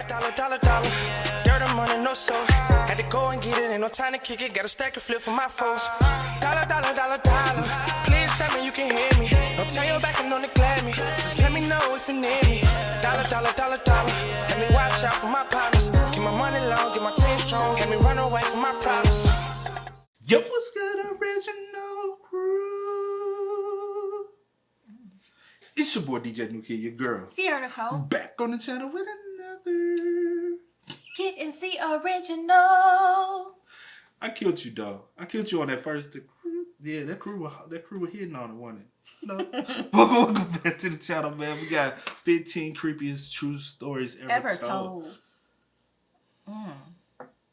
Dollar. Dirt and money, no soul. Had to go and get it, ain't no time to kick it. Got a stack and flip for my foes. Dollar. Please tell me you can hear me. Don't turn your back and don't neglect me. Just let me know if you need me. Dollar. Let me watch out for my partners. Keep my money long, get my team strong. Let me run away from my problems. Yo, what's good, original crew? It's your boy DJ New Kid, your girl. Sierra Nicole. Back on the channel with another Kid and C original. I killed you, though. I killed you on that first. That crew was hitting on it, wasn't it? No. Welcome back to the channel, man. We got 15 creepiest true stories ever told.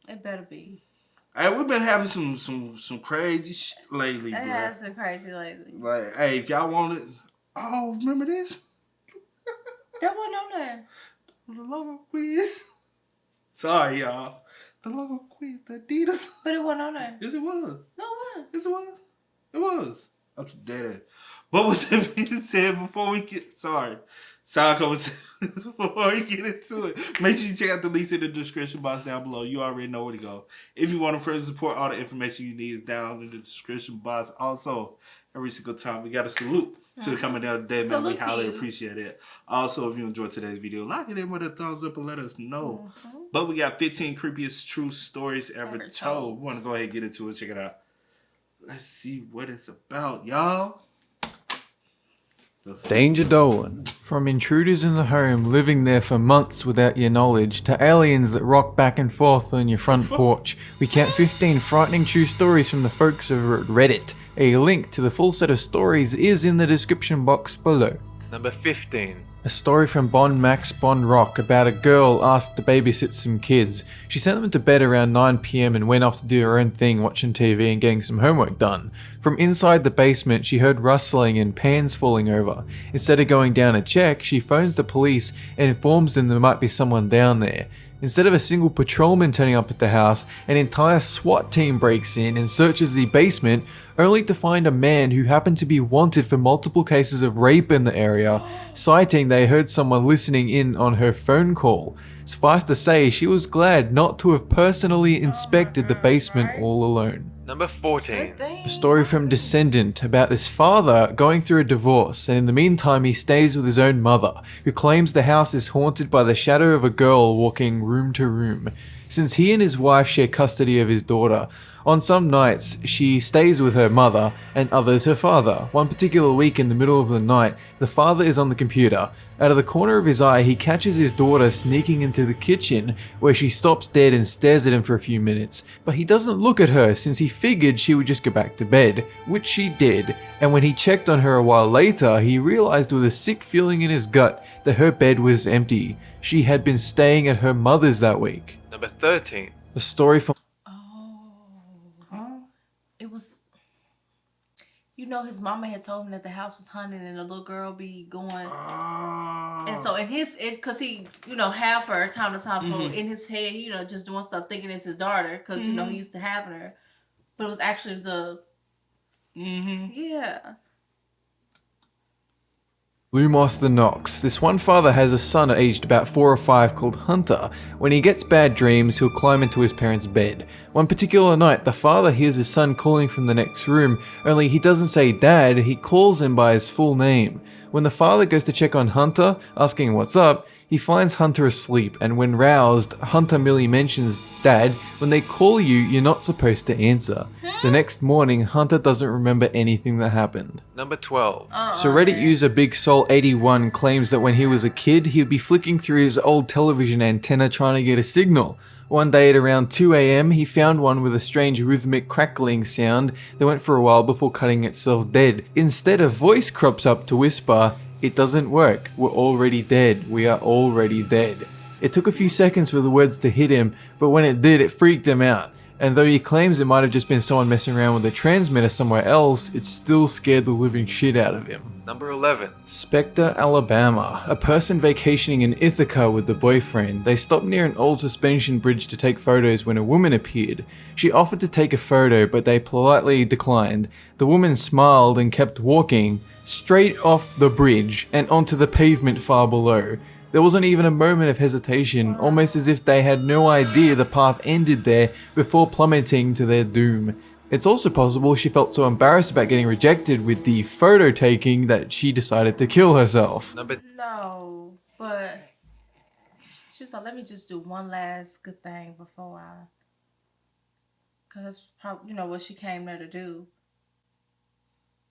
It better be. Hey, we've been having some crazy shit lately, bro. It has been crazy lately. Like, hey, if y'all want it, remember this? That wasn't on there. The logo quiz. Sorry, y'all. The logo quiz, the Adidas. But it wasn't on there. Yes, it was. No, it wasn't. Yes, it was. It was. I'm just dead. But with that being said, before we get before we get into it, make sure you check out the links in the description box down below. You already know where to go. If you want to further support, all the information you need is down in the description box. Also, every single time we got a salute to the coming down today, man. We highly appreciate it. Also, if you enjoyed today's video, like it in with a thumbs up and let us know. But we got 15 creepiest true stories ever told. We want to go ahead and get into it. Check it out. Let's see what it's about, y'all. Danger Dolan. From intruders in the home living there for months without your knowledge to aliens that rock back and forth on your front porch, we count 15 frightening true stories from the folks over at Reddit. A link to the full set of stories is in the description box below. Number 15. A story from Bon Max Bon Rock about a girl asked to babysit some kids. She sent them to bed around 9 PM and went off to do her own thing, watching TV and getting some homework done. From inside the basement, she heard rustling and pans falling over. Instead of going down to check, she phones the police and informs them there might be someone down there. Instead of a single patrolman turning up at the house, an entire SWAT team breaks in and searches the basement, only to find a man who happened to be wanted for multiple cases of rape in the area, citing they heard someone listening in on her phone call. Suffice to say, she was glad not to have personally inspected the basement all alone. Number 14. A story from Descendant about this father going through a divorce, and in the meantime he stays with his own mother, who claims the house is haunted by the shadow of a girl walking room to room. Since he and his wife share custody of his daughter, on some nights she stays with her mother and others her father. One particular week in the middle of the night, the father is on the computer. Out of the corner of his eye, he catches his daughter sneaking into the kitchen, where she stops dead and stares at him for a few minutes. But he doesn't look at her, since he figured she would just go back to bed, which she did. And when he checked on her a while later, he realized with a sick feeling in his gut that her bed was empty. She had been staying at her mother's that week. Number 13. A story from... It was, you know, his mama had told him that the house was haunted and the little girl be going. And so in his, cause he, have her time to time. So in his head, he, just doing stuff thinking it's his daughter. Cause, he used to having her. But it was actually the, yeah. Lumos the Nox. This one father has a son aged about 4 or 5 called Hunter. When he gets bad dreams, he'll climb into his parents' bed. One particular night, the father hears his son calling from the next room, only he doesn't say dad, he calls him by his full name. When the father goes to check on Hunter, asking what's up, he finds Hunter asleep, and when roused, Hunter merely mentions, "Dad, when they call you, you're not supposed to answer." The next morning, Hunter doesn't remember anything that happened. Number 12. So Reddit user Big Soul 81 claims that when he was a kid, he'd be flicking through his old television antenna trying to get a signal. One day at around 2 AM, he found one with a strange rhythmic crackling sound that went for a while before cutting itself dead. Instead, a voice crops up to whisper, "It doesn't work. We're already dead. We are already dead." It took a few seconds for the words to hit him, but when it did, it freaked him out. And though he claims it might have just been someone messing around with a transmitter somewhere else, it still scared the living shit out of him. Number 11. Spectre, Alabama. A person vacationing in Ithaca with the boyfriend. They stopped near an old suspension bridge to take photos when a woman appeared. She offered to take a photo, but they politely declined. The woman smiled and kept walking straight off the bridge and onto the pavement far below. There wasn't even a moment of hesitation, almost as if they had no idea the path ended there before plummeting to their doom. It's also possible she felt so embarrassed about getting rejected with the photo taking that she decided to kill herself. No, but she was like, let me just do one last good thing before I... Because that's probably, you know, what she came there to do.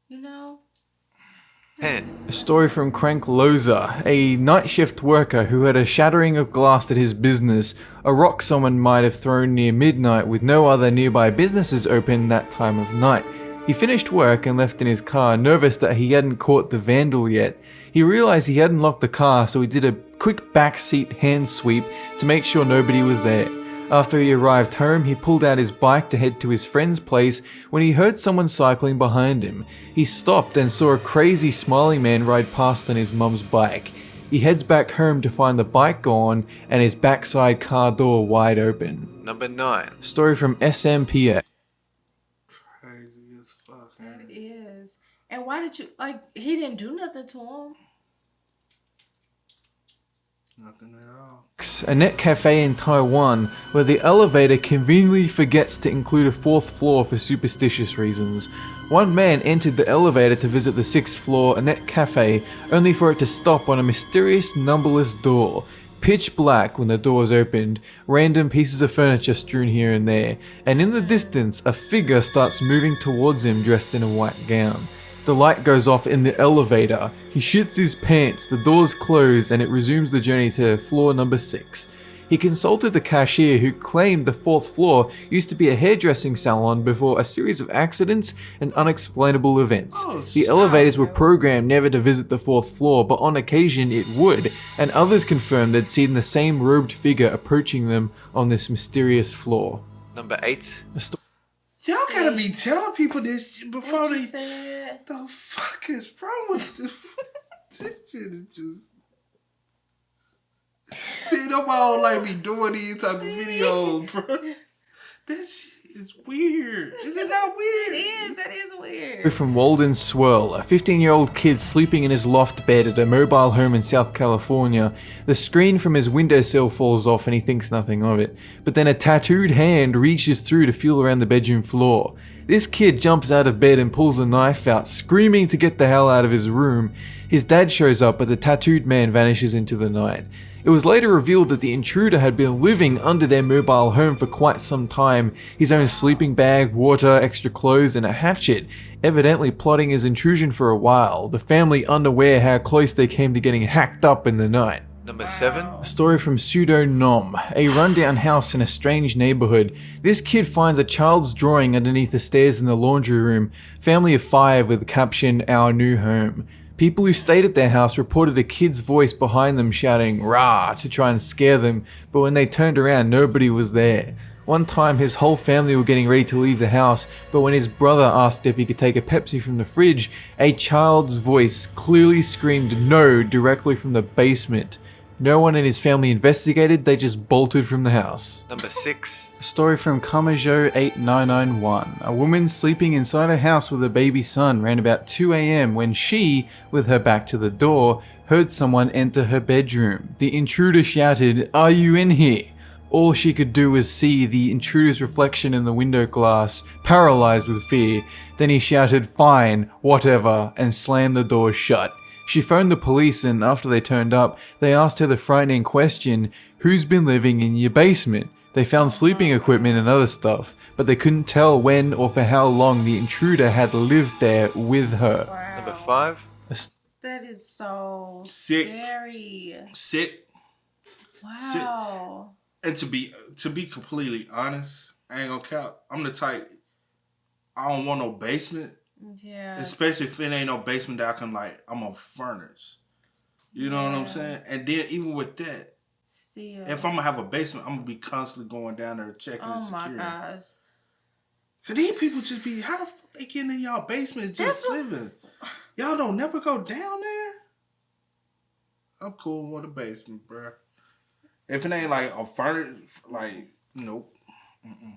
You know? 10. A story from Crank Loza, a night shift worker who had a shattering of glass at his business, a rock someone might have thrown near midnight with no other nearby businesses open that time of night. He finished work and left in his car, nervous that he hadn't caught the vandal yet. He realized he hadn't locked the car, so he did a quick backseat hand sweep to make sure nobody was there. After he arrived home, he pulled out his bike to head to his friend's place when he heard someone cycling behind him. He stopped and saw a crazy smiling man ride past on his mum's bike. He heads back home to find the bike gone and his backside car door wide open. Number 9. Story from SMPA. Crazy as fuck, man. It is. And why did you... Like, he didn't do nothing to him. Nothing at all. A net cafe in Taiwan where the elevator conveniently forgets to include a 4th floor for superstitious reasons. One man entered the elevator to visit the 6th floor net cafe only for it to stop on a mysterious numberless door. Pitch black when the doors opened, random pieces of furniture strewn here and there, and in the distance a figure starts moving towards him dressed in a white gown. The light goes off in the elevator, he shits his pants, the doors close, and it resumes the journey to floor number 6. He consulted the cashier who claimed the 4th floor used to be a hairdressing salon before a series of accidents and unexplainable events. The elevators were programmed never to visit the 4th floor, but on occasion it would, and others confirmed they'd seen the same robed figure approaching them on this mysterious floor. Number 8. Y'all gotta be telling people this shit before What they... you said? The fuck is wrong with this? This shit is just... See, nobody don't like me doing these type of videos, bro. This shit is weird. Is it not weird? It is weird. From Walden Swirl, a 15-year-old kid sleeping in his loft bed at a mobile home in South California. The screen from his windowsill falls off and he thinks nothing of it. But then a tattooed hand reaches through to feel around the bedroom floor. This kid jumps out of bed and pulls a knife out, screaming to get the hell out of his room. His dad shows up, but the tattooed man vanishes into the night. It was later revealed that the intruder had been living under their mobile home for quite some time, his own sleeping bag, water, extra clothes, and a hatchet, evidently plotting his intrusion for a while, the family unaware how close they came to getting hacked up in the night. Number 7. A story from Pseudo Nom, a rundown house in a strange neighborhood. This kid finds a child's drawing underneath the stairs in the laundry room, family of 5 with the caption, "Our new home." People who stayed at their house reported a kid's voice behind them shouting "rah" to try and scare them, but when they turned around nobody was there. One time his whole family were getting ready to leave the house, but when his brother asked if he could take a Pepsi from the fridge, a child's voice clearly screamed no directly from the basement. No one in his family investigated, they just bolted from the house. Number 6. A story from Kamajo 8991. A woman sleeping inside a house with a baby son ran about 2 a.m. when she, with her back to the door, heard someone enter her bedroom. The intruder shouted, "Are you in here?" All she could do was see the intruder's reflection in the window glass, paralyzed with fear. Then he shouted, "Fine, whatever," and slammed the door shut. She phoned the police and after they turned up, they asked her the frightening question, "Who's been living in your basement?" They found sleeping equipment and other stuff, but they couldn't tell when or for how long the intruder had lived there with her. Wow. Number 5. That is so Sick. scary. Sick. Wow. And to be completely honest, I ain't gonna count. I'm the type, I don't want no basement. Yeah. Especially if it ain't no basement that I can I'm gonna furnish. You know what I'm saying? And then even with that, Still. if I'm gonna have a basement, I'm gonna be constantly going down there checking the Oh security. my gosh. Cause these people just be, how the fuck they getting in y'all basement just living? Y'all don't never go down there? I'm cool with a basement, bruh. If it ain't a furnace, nope.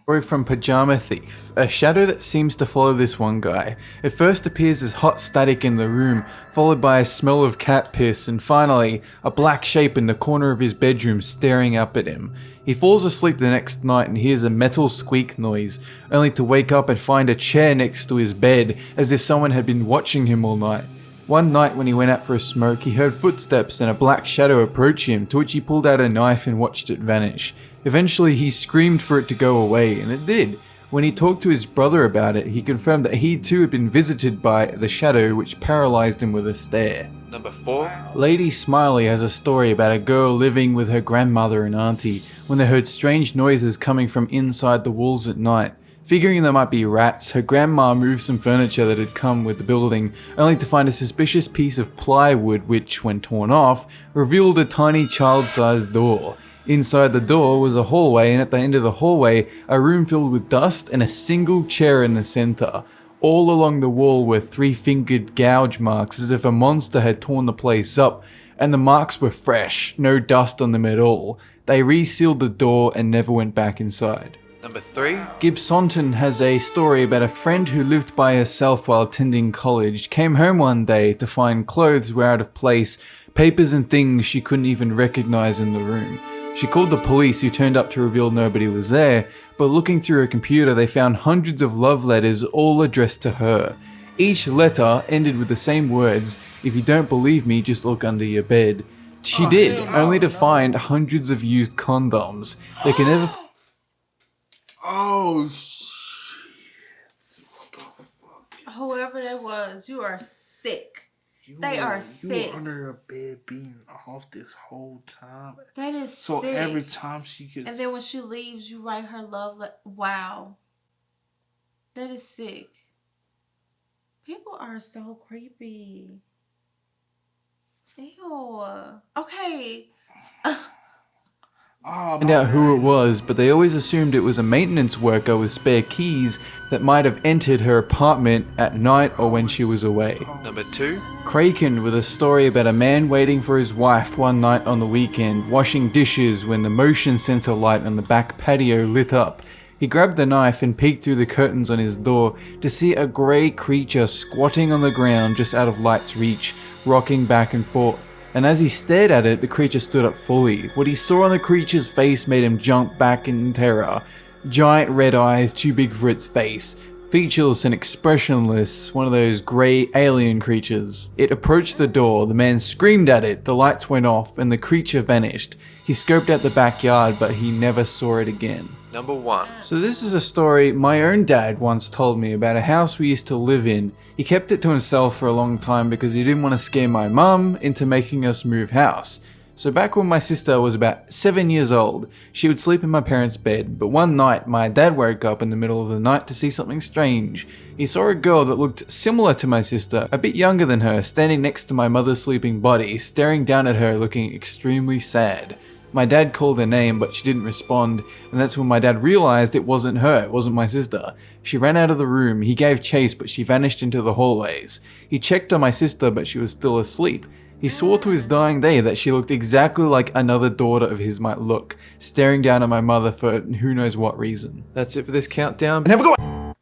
Story from Pajama Thief. A shadow that seems to follow this one guy. It first appears as hot static in the room, followed by a smell of cat piss, and finally, a black shape in the corner of his bedroom staring up at him. He falls asleep the next night and hears a metal squeak noise, only to wake up and find a chair next to his bed, as if someone had been watching him all night. One night when he went out for a smoke, he heard footsteps and a black shadow approach him, to which he pulled out a knife and watched it vanish. Eventually, he screamed for it to go away, and it did. When he talked to his brother about it, he confirmed that he too had been visited by the shadow, which paralyzed him with a stare. Number 4. Lady Smiley has a story about a girl living with her grandmother and auntie when they heard strange noises coming from inside the walls at night. Figuring there might be rats, her grandma moved some furniture that had come with the building, only to find a suspicious piece of plywood which, when torn off, revealed a tiny child-sized door. Inside the door was a hallway, and at the end of the hallway, a room filled with dust and a single chair in the center. All along the wall were 3-fingered gouge marks, as if a monster had torn the place up, and the marks were fresh, no dust on them at all. They resealed the door and never went back inside. Number 3. Gibsonton has a story about a friend who lived by herself while attending college, came home one day to find clothes were out of place, papers and things she couldn't even recognize in the room. She called the police, who turned up to reveal nobody was there, but looking through her computer they found hundreds of love letters all addressed to her. Each letter ended with the same words, "If you don't believe me, just look under your bed." She did, only to find hundreds of used condoms. They can never... Oh, shit. What the fuck? Whoever that was, you are sick. They are sick. You were under her bed being off this whole time. That is so sick. every time she gets... And then when she leaves, you write her love letter. Wow. That is sick. People are so creepy. Ew. Okay. Find out who it was, but they always assumed it was a maintenance worker with spare keys that might have entered her apartment at night or when she was away. Number 2. Kraken with a story about a man waiting for his wife one night on the weekend, washing dishes when the motion sensor light on the back patio lit up. He grabbed the knife and peeked through the curtains on his door to see a grey creature squatting on the ground just out of light's reach, rocking back and forth. And as he stared at it, the creature stood up fully. What he saw on the creature's face made him jump back in terror. Giant red eyes too big for its face. Featureless and expressionless, one of those grey alien creatures. It approached the door, the man screamed at it, the lights went off, and the creature vanished. He scoped out the backyard, but he never saw it again. Number 1. So this is a story my own dad once told me about a house we used to live in. He kept it to himself for a long time because he didn't want to scare my mum into making us move house. So back when my sister was about 7 years old, she would sleep in my parents' bed, but one night my dad woke up in the middle of the night to see something strange. He saw a girl that looked similar to my sister, a bit younger than her, standing next to my mother's sleeping body, staring down at her looking extremely sad. My dad called her name, but she didn't respond, and that's when my dad realized it wasn't her, it wasn't my sister. She ran out of the room, he gave chase, but she vanished into the hallways. He checked on my sister, but she was still asleep. He swore to his dying day that she looked exactly like another daughter of his might look, staring down at my mother for who knows what reason. That's it for this countdown, and have a good one!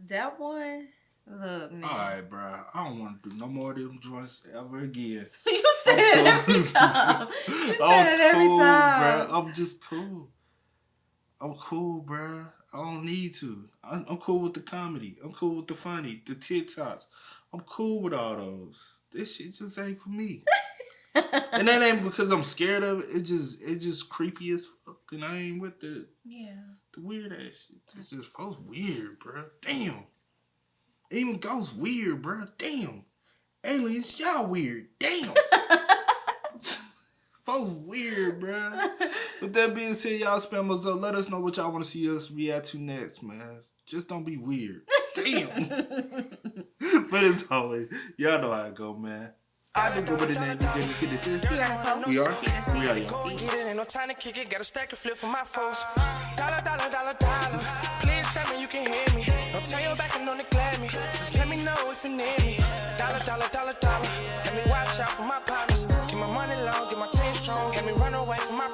That one? Look, man. Alright, bro. I don't want to do no more of them joints ever again. You say it every time. You say it every cool, time. Bro. I'm just cool. I'm cool, bro. I don't need to. I'm cool with the comedy. I'm cool with the funny, the TikToks. I'm cool with all those. This shit just ain't for me. And that ain't because I'm scared of it. It's just creepy as fuck. And I ain't with the weird ass shit. It's just folks weird, bro. Damn. Even ghosts weird, bro. Damn. Aliens, y'all weird. Damn. Folks weird, bro. With that being said, y'all spam us up. Let us know what y'all want to see us react to next, man. Just don't be weird. Damn. But as always, y'all know how it go, man. I do go by the name of Jimmy Kiddandceemgmt. We are? We are, y'all. Get it, ain't no time to kick it. Got a stack and flip for my foes. Dollar, dollar, dollar, dollar. Please tell me you can hear me. Don't turn your back and don't neglect me. Just let me know if you need me. Dollar, dollar, dollar, dollar. Let me watch out for my partners. Keep my money long, get my team strong. Made me run away from my